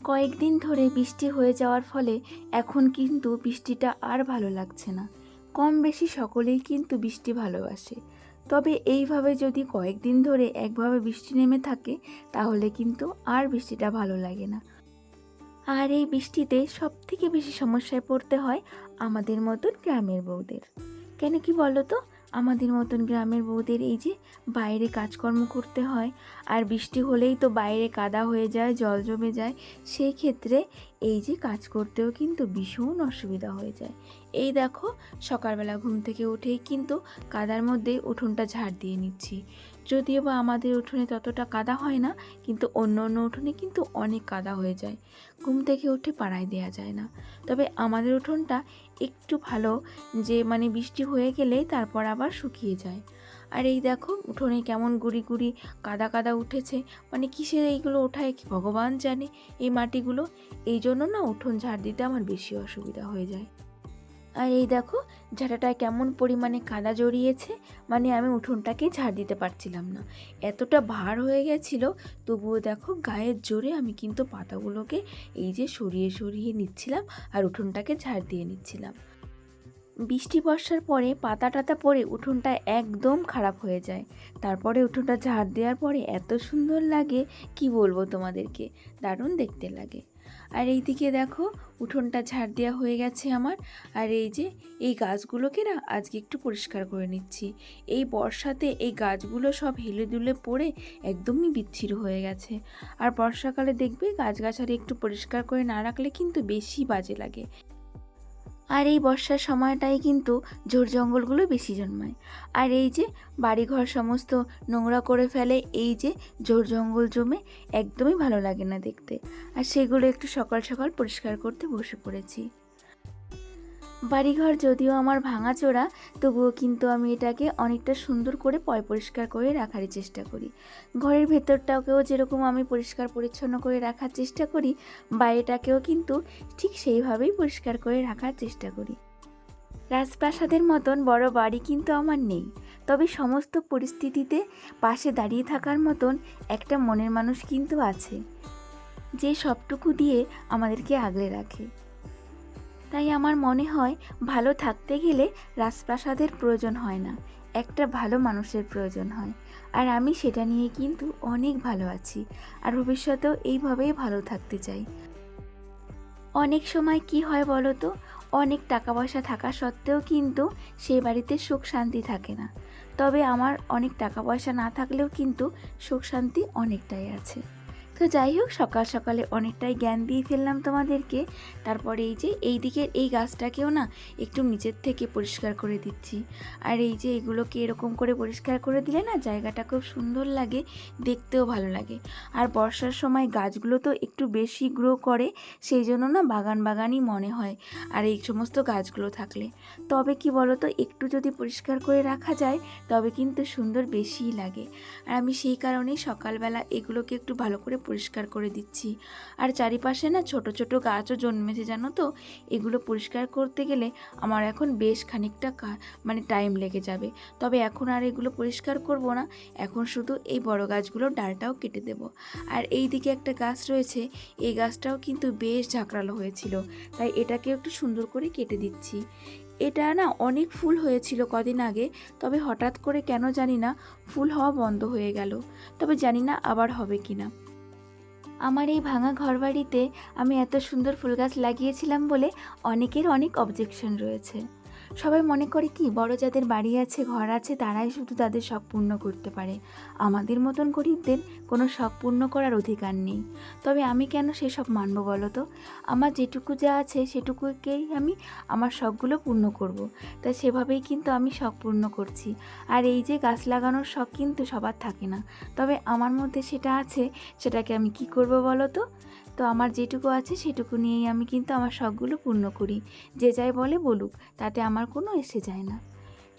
কয়েকদিন ধরে বৃষ্টি হয়ে যাওয়ার ফলে এখন কিন্তু বৃষ্টিটা আর ভালো লাগছে না। কম বেশি সকলেই কিন্তু বৃষ্টি ভালোবাসে। তবে এইভাবে যদি কয়েকদিন ধরে একভাবে বৃষ্টি নেমে থাকে তাহলে কিন্তু আর বৃষ্টিটা ভালো লাগে না। আর এই বৃষ্টিতে সবথেকে বেশি সমস্যায় পড়তে হয় আমাদের মতন গ্রামের বউদের। কেন কি বলো তো? আমাদের মতন গ্রামের বউদের এই যে বাইরে কাজকর্ম করতে হয়, আর বৃষ্টি হলেই তো বাইরে কাদা হয়ে যায়, জল জমে যায়। সেই ক্ষেত্রে এই যে কাজ করতেও কিন্তু ভীষণ অসুবিধা হয়ে যায়। এই দেখো, সকালবেলা ঘুম থেকে উঠেই কিন্তু কাদার মধ্যে উঠোনটা ঝাড় দিয়ে নিচ্ছি। যদিও বা আমাদের উঠোনে ততটা কাদা হয় না, কিন্তু অন্য অন্য উঠোনে কিন্তু অনেক কাদা হয়ে যায়। ঘুম থেকে উঠে পাড়ায় দেওয়া যায় না। তবে আমাদের উঠোনটা একটু ভালো, যে বৃষ্টি হয়ে গেলে তারপর আবার শুকিয়ে যায়। আর এই দেখো, উঠোনে কেমন গুড়ি গুড়ি কাদা কাদা উঠেছে। কিসের এইগুলো ওঠায় কি ভগবান জানে, এই মাটিগুলো। এই জন্য না উঠোন ঝাড় দিতে আমার বেশি অসুবিধা হয়ে যায়। আর এই দেখো, ঝাঁটাটায় কেমন পরিমাণে কাদা জড়িয়েছে, আমি উঠোনটাকে ঝাড় দিতে পারছিলাম না, এতটা ভার হয়ে গেছিলো। তবুও দেখো, গায়ের জোরে আমি কিন্তু পাতাগুলোকে এই যে সরিয়ে সরিয়ে নিচ্ছিলাম আর উঠোনটাকে ঝাড় দিয়ে নিচ্ছিলাম। বৃষ্টি বর্ষার পরে পাতা টাতা পড়ে উঠোনটা একদম খারাপ হয়ে যায়। তারপরে উঠোনটা ঝাড় দেওয়ার পরে এত সুন্দর লাগে, কি বলবো তোমাদেরকে, দারুণ দেখতে লাগে। আর এইদিকে দেখো, উঠোনটা ঝাড় দেওয়া হয়ে গেছে আমার। আর এই যে এই গাছগুলোকে না আজকে একটু পরিষ্কার করে নিচ্ছি। এই বর্ষাতে এই গাছগুলো সব হেলে দুলে পড়ে একদমই বিচ্ছিন্ন হয়ে গেছে। আর বর্ষাকালে দেখবে গাছগাছালি একটু পরিষ্কার করে না রাখলে কিন্তু বেশি বাজে লাগে। আর এই বর্ষার সময়টাই কিন্তু ঝোড় জঙ্গলগুলো বেশি জন্মায়। আর এই যে বাড়িঘর সমস্ত নোংরা করে ফেলে এই যে ঝোড় জঙ্গল জমে, একদমই ভালো লাগে না দেখতে। আর সেগুলো একটু সকাল সকাল পরিষ্কার করতে বসে পড়েছি। বাড়িঘর যদিও আমার ভাঙাচোরা, তবুও কিন্তু আমি এটাকে অনেকটা সুন্দর করে পরিষ্কার করে রাখারই চেষ্টা করি। ঘরের ভেতরটাকেও যেরকম আমি পরিষ্কার পরিচ্ছন্ন করে রাখার চেষ্টা করি, বাইরেটাকেও কিন্তু ঠিক সেইভাবেই পরিষ্কার করে রাখার চেষ্টা করি। রাজপ্রাসাদের মতন বড় বাড়ি কিন্তু আমার নেই, তবে সমস্ত পরিস্থিতিতে পাশে দাঁড়িয়ে থাকার মতন একটা মনের মানুষ কিন্তু আছে, যে সবটুকু দিয়ে আমাদেরকে আগলে রাখে। তাই আমার মনে হয়, ভালো থাকতে গেলে রাজপ্রাসাদের প্রয়োজন হয় না, একটা ভালো মানুষের প্রয়োজন হয়। আর আমি সেটা নিয়ে কিন্তু অনেক ভালো আছি, আর ভবিষ্যতেও এইভাবেই ভালো থাকতে চাই। অনেক সময় কি হয় বলো তো, অনেক টাকা পয়সা থাকা সত্ত্বেও কিন্তু সেই বাড়িতে সুখ শান্তি থাকে না। তবে আমার অনেক টাকা পয়সা না থাকলেও কিন্তু সুখ শান্তি অনেকটাই আছে। তো যাই হোক, সকাল সকালে অনেকটাই জ্ঞান দিয়ে ফেললাম তোমাদেরকে। তারপরে এই যে এই দিকের এই গাছটাকেও না একটু নিচের থেকে পরিষ্কার করে দিচ্ছি। আর এই যে এগুলোকে এরকম করে পরিষ্কার করে দিলে না জায়গাটা খুব সুন্দর লাগে, দেখতেও ভালো লাগে। আর বর্ষার সময় গাছগুলো তো একটু বেশি গ্রো করে, সেই জন্য না বাগান বাগানই মনে হয় আর এই সমস্ত গাছগুলো থাকলে। তবে কি বলো তো, একটু যদি পরিষ্কার করে রাখা যায় তবে কিন্তু সুন্দর বেশিই লাগে। আর আমি সেই কারণেই সকালবেলা এগুলোকে একটু ভালো করে পরিষ্কার করে দিচ্ছি। আর চারিপাশে না ছোট ছোট গাছও জন্মেছে, জানো তো। এগুলো পরিষ্কার করতে গেলে আমার এখন বেশ খানিকটা টাইম লেগে যাবে। তবে এখন আর এগুলো পরিষ্কার করব না, এখন শুধু এই বড় গাছগুলোর ডালটাও কেটে দেব। আর এই দিকে একটা গাছ রয়েছে, এই গাছটাও কিন্তু বেশ ঝাঁকড়ালো হয়েছিল, তাই এটাকে একটু সুন্দর করে কেটে দিচ্ছি। এটা না অনেক ফুল হয়েছিল কদিন আগে, তবে হঠাৎ করে কেন জানি না ফুল হওয়া বন্ধ হয়ে গেল। তবে জানি না আবার হবে কিনা। আমার এই ভাঙা ঘরবাড়িতে আমি এত সুন্দর ফুল গাছ লাগিয়েছিলাম বলে অনেকের অনেক অবজেকশন রয়েছে। সবাই মনে করে কি, বড় যাদের বাড়ি আছে, ঘর আছে, তারাই শুধু তাদের শখ পূর্ণ করতে পারে, আমাদের মতন গরিবদের কোনো শখ পূর্ণ করার অধিকার নেই। তবে আমি কেন সেসব মানব বলো তো? আমার যেটুকু যা আছে সেটুকুকেই আমি আমার শখগুলো পূর্ণ করব। তাই সেভাবেই কিন্তু আমি শখ পূর্ণ করছি। আর এই যে গাছ লাগানোর শখ কিন্তু সবার থাকে না, তবে আমার মধ্যে সেটা আছে, সেটাকে আমি কি করব বলো তো? তো আমার যেটুকু আছে সেটুকু নিয়েই আমি কিন্তু আমার শখগুলো পূর্ণ করি। যে যাই বলে বলুক, তাতে আমার কোনো এসে যায় না।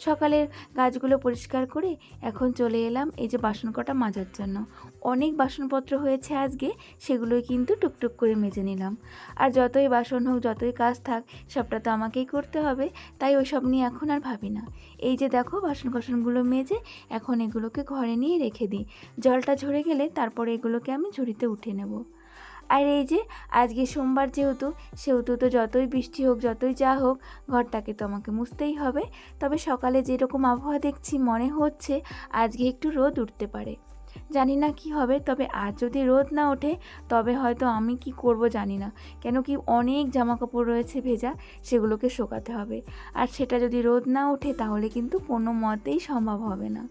সকালের গাছগুলো পরিষ্কার করে এখন চলে এলাম এই যে বাসন কটা মাজার জন্য। অনেক বাসনপত্র হয়েছে আজকে, সেগুলোই কিন্তু টুকটুক করে মেজে নিলাম। আর যতই বাসন হোক, যতই কাজ থাক, সবটা তো আমাকেই করতে হবে, তাই ওই সব নিয়ে এখন আর ভাবি না। এই যে দেখো, বাসনগুলো মেজে এখন এগুলোকে ঘরে নিয়ে রেখে দিই। জলটা ঝরে গেলে তারপরে এগুলোকে আমি ঝুড়িতে উঠে নেব। আর এই যে আজকে সোমবার সেহেতু তো যতই বৃষ্টি হোক যতই যা হোক ঘরটাকে তো আমাকে মুছতেই হবে। তবে সকালে যেরকম আবহাওয়া দেখছি মনে হচ্ছে আজকে একটু রোদ উঠতে পারে, জানি না কি হবে। তবে আজ যদি রোদ না ওঠে তবে হয়তো আমি কি করব জানি না, কেন কি অনেক জামা কাপড় রয়েছে ভেজা, সেগুলোকে শোকাতে হবে। আর সেটা যদি রোদ না ওঠে তাহলে কিন্তু কোনো মতেই সম্ভব হবে না।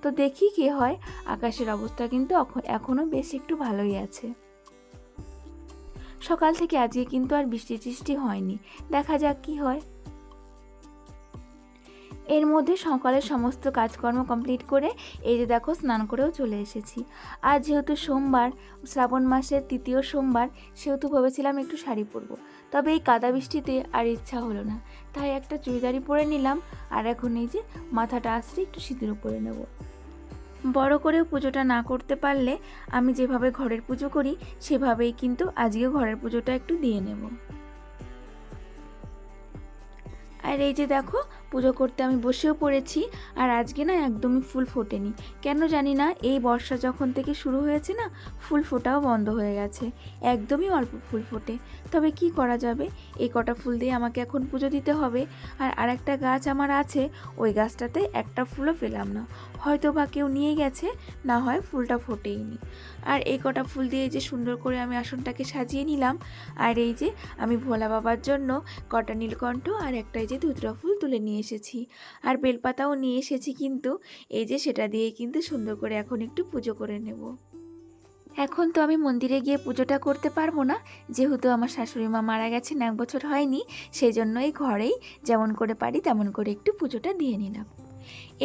তো দেখি কি হয়। আকাশের অবস্থা কিন্তু এখনও বেশ একটু ভালোই আছে। সকাল থেকে আজকে কিন্তু আর বৃষ্টি টিষ্টি হয়নি, দেখা যাক কি হয়। এর মধ্যে সকালের সমস্ত কাজকর্ম কমপ্লিট করে এই যে দেখো স্নান করেও চলে এসেছি। আজ যেহেতু সোমবার, শ্রাবণ মাসের ৩য় সোমবার, সেহেতু ভেবেছিলাম একটু শাড়ি পরবো, তবে এই কাদা বৃষ্টিতে আর ইচ্ছা হলো না, তাই একটা চুড়িদারই পরে নিলাম। আর এখন এই যে মাথাটা আছড়ে একটু সিঁদুরও পরে নেব। বড় করেও পুজোটা না করতে পারলে আমি যেভাবে ঘরের পুজো করি সেভাবেই কিন্তু আজকেও ঘরের পুজোটা একটু দিয়ে নেব। আর এই যে দেখো পুজো করতে আমি বসেও পড়েছি। আর আজকে না একদমই ফুল ফোটেনি, কেন জানি না। এই বর্ষা যখন থেকে শুরু হয়েছে না, ফুল ফোটাও বন্ধ হয়ে গেছে, একদমই অল্প ফুল ফোটে। তবে কি করা যাবে, এই কটা ফুল দিয়ে আমাকে এখন পুজো দিতে হবে। আর আরেকটা গাছ আমার আছে, ওই গাছটাতে একটা ফুলও পেলাম না, হয়তো বা কেউ নিয়ে গেছে, না হয় ফুলটা ফোটেইনি। আর এই কটা ফুল দিয়ে যে সুন্দর করে আমি আসনটাকে সাজিয়ে নিলাম। আর এই যে আমি ভোলা বাবার জন্য কটা নীলকণ্ঠ আর একটা এই যে ধুতরা ফুল তুলে নিয়ে এসেছি, আর বেলপাতাও নিয়ে এসেছি। কিন্তু এই যে সেটা দিয়ে কিন্তু সুন্দর করে এখন একটু পুজো করে নেব। এখন তো আমি মন্দিরে গিয়ে পুজোটা করতে পারবো না, যেহেতু আমার শাশুড়ি মা মারা গেছেন 1 বছর হয়নি, সেই জন্যই ঘরেই যেমন করে পারি তেমন করে একটু পুজোটা দিয়ে নিলাম।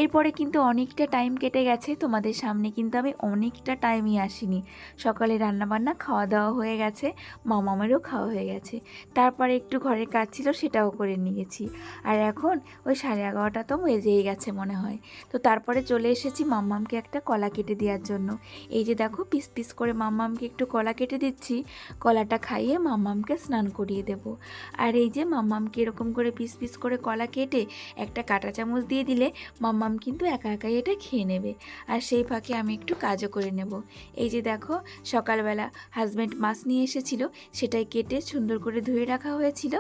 এরপরে কিন্তু অনেকটা টাইম কেটে গেছে, তোমাদের সামনে কিন্তু আমি অনেকটা টাইমই আসিনি। সকালে রান্নাবান্না খাওয়া দাওয়া হয়ে গেছে, মামামেরও খাওয়া হয়ে গেছে, তারপরে একটু ঘরের কাজ ছিল সেটাও করে নিয়েছি। আর এখন ওই 11:30টা তো বেজেই গেছে মনে হয়। তো তারপরে চলে এসেছি মাম্মামকে একটা কলা কেটে দেওয়ার জন্য। এই যে দেখো পিস পিস করে মাম্মামকে একটু কলা কেটে দিচ্ছি, কলাটা খাইয়ে মাম্মামকে স্নান করিয়ে দেব। আর এই যে মাম্মামকে এরকম করে পিস পিস করে কলা কেটে একটা কাঁটা চামচ দিয়ে দিলে মাম্মাম কিন্তু একা একাই এটা খেয়ে নেবে। আর সেই ফাঁকে আমি একটু কাজও করে নেব। এই যে দেখো সকালবেলা হাজব্যান্ড মাছ নিয়ে এসেছিল, সেটাই কেটে সুন্দর করে ধুয়ে রাখা হয়েছিল।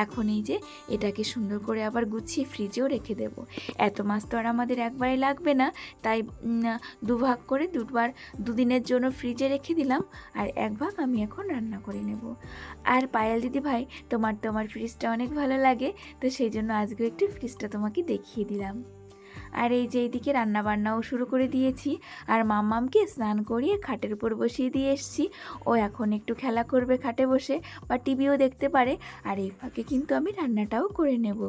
এখন এই যে এটাকে সুন্দর করে আবার গুছিয়ে ফ্রিজেও রেখে দেব। এত মাছ তো আর আমাদের একবারে লাগবে না, তাই দুভাগ করে দুদিনের জন্য ফ্রিজে রেখে দিলাম, আর এক ভাগ আমি এখন রান্না করে নেব। আর পায়েল দিদি ভাই, তোমার ফ্রিজটা অনেক ভালো লাগে, তো সেই জন্য আজকেও একটু ফ্রিজটা তোমাকে দেখিয়ে দিলাম। আর এই যে এইদিকে রান্নাবান্নাও শুরু করে দিয়েছি, আর মাম্মামকে স্নান করিয়ে খাটের উপর বসিয়ে দিয়ে এসেছি। ও এখন একটু খেলা করবে খাটে বসে, বা টিভিও দেখতে পারে। আর এই ফাঁকে কিন্তু আমি রান্নাটাও করে নেব।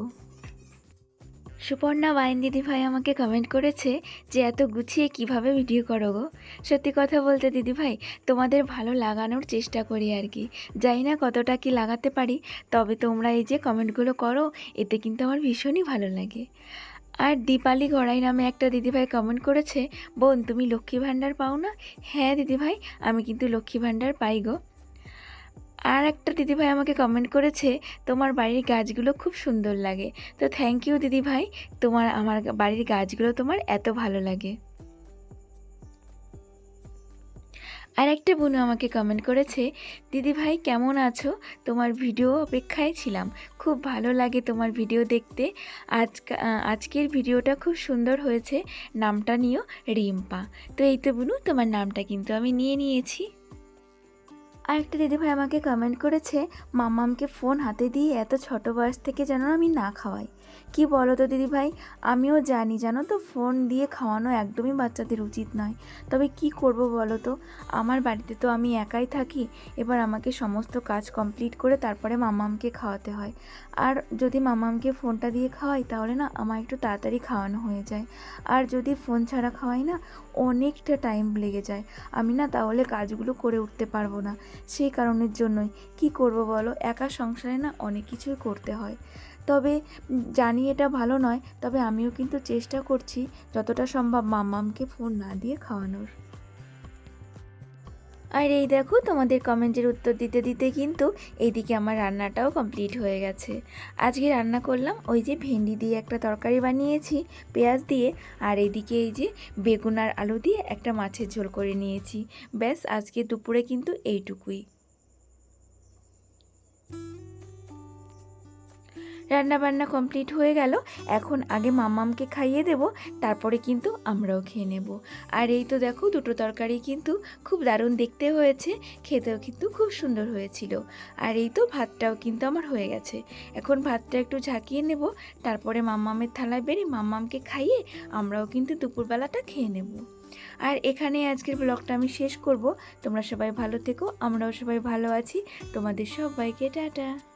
সুপর্ণা ওয়াইন দিদি ভাই আমাকে কমেন্ট করেছে যে এত গুছিয়ে কিভাবে ভিডিও করো গো। সত্যি কথা বলতে দিদি ভাই, তোমাদের ভালো লাগানোর চেষ্টা করি আর কি, জানি না কতটা কি লাগাতে পারি, তবে তোমরা এই যে কমেন্টগুলো করো এতে কিন্তু আমার ভীষণই ভালো লাগে। আর দীপালি গড়াই নামে একটা দিদিভাই কমেন্ট করেছে, বোন তুমি লক্ষ্মী ভাণ্ডার পাও না? হ্যাঁ দিদিভাই, আমি কিন্তু লক্ষ্মী ভাণ্ডার পাই গো। আর একটা দিদিভাই আমাকে কমেন্ট করেছে, তোমার বাড়ির গাছগুলো খুব সুন্দর লাগে। তো থ্যাংক ইউ দিদিভাই, আমার বাড়ির গাছগুলো তোমার এত ভালো লাগে। আর একটা বোনও আমাকে কমেন্ট করেছে, দিদিভাই কেমন আছো, তোমার ভিডিও অপেক্ষায় ছিলাম, খুব ভালো লাগে তোমার ভিডিও দেখতে, আজকের ভিডিওটা খুব সুন্দর হয়েছে, নামটা নিও রিম্পা। তো এই তো বোনু, তোমার নামটা কিন্তু আমি নিয়ে নিয়েছি। আর একটা দিদিভাই আমাকে কমেন্ট করেছে, মাম্মামকে ফোন হাতে দিয়ে এত ছোট বয়স থেকে যেন আমি না খাওয়াই। কি বলো তো দিদিভাই, আমিও জানি জানো তো ফোন দিয়ে খাওয়ানো একদমই বাচ্চাদের উচিত নয়, তবে কি করব বলো তো, আমার বাড়িতে তো আমি একাই থাকি, এবার আমাকে সমস্ত কাজ কমপ্লিট করে তারপরে মাম্মামকে খাওয়াতে হয়। আর যদি মাম্মামকে ফোনটা দিয়ে খাওয়াই তাহলে না আমার একটু তাড়াতাড়ি খাওয়ানো হয়ে যায়, আর যদি ফোন ছাড়া খাওয়াই না অনেকটা টাইম লেগে যায়, আমি না তাহলে কাজগুলো করে উঠতে পারবো না। সেই কারণের জন্যই কি করব বলো, একা সংসারে না অনেক কিছুই করতে হয়। তবে জানি এটা ভালো নয়, তবে আমিও কিন্তু চেষ্টা করছি যতটা সম্ভব মাম্মামকে ফোন না দিয়ে খাওয়ানোর। আর এই দেখো তোমাদের কমেন্টের উত্তর দিতে দিতে কিন্তু এইদিকে আমার রান্নাটাও কমপ্লিট হয়ে গেছে। আজকে রান্না করলাম ওই যে ভেন্ডি দিয়ে একটা তরকারি বানিয়েছি পেঁয়াজ দিয়ে, আর এইদিকে এই যে বেগুন আর আলু দিয়ে একটা মাছের ঝোল করে নিয়েছি। ব্যাস আজকে দুপুরে কিন্তু এইটুকুই। রান্নাবান্না কমপ্লিট হয়ে গেল। এখন আগে মাম্মামকে খাইয়ে দেব, তারপরে কিন্তু আমরাও খেয়ে নেব। আর এই তো দেখো দুটো তরকারি কিন্তু খুব দারুণ দেখতে হয়েছে, খেতেও কিন্তু খুব সুন্দর হয়েছিল। আর এই তো ভাতটাও কিন্তু আমার হয়ে গেছে। এখন ভাতটা একটু ঝাঁকিয়ে নেব, তারপরে মাম্মামের থালায় বেরিয়ে মাম্মামকে খাইয়ে আমরাও কিন্তু দুপুরবেলাটা খেয়ে নেব। আর এখানে আজকের ব্লগটা আমি শেষ করব। তোমরা সবাই ভালো থেকো, আমরাও সবাই ভালো আছি। তোমাদের সবাইকে টাটা।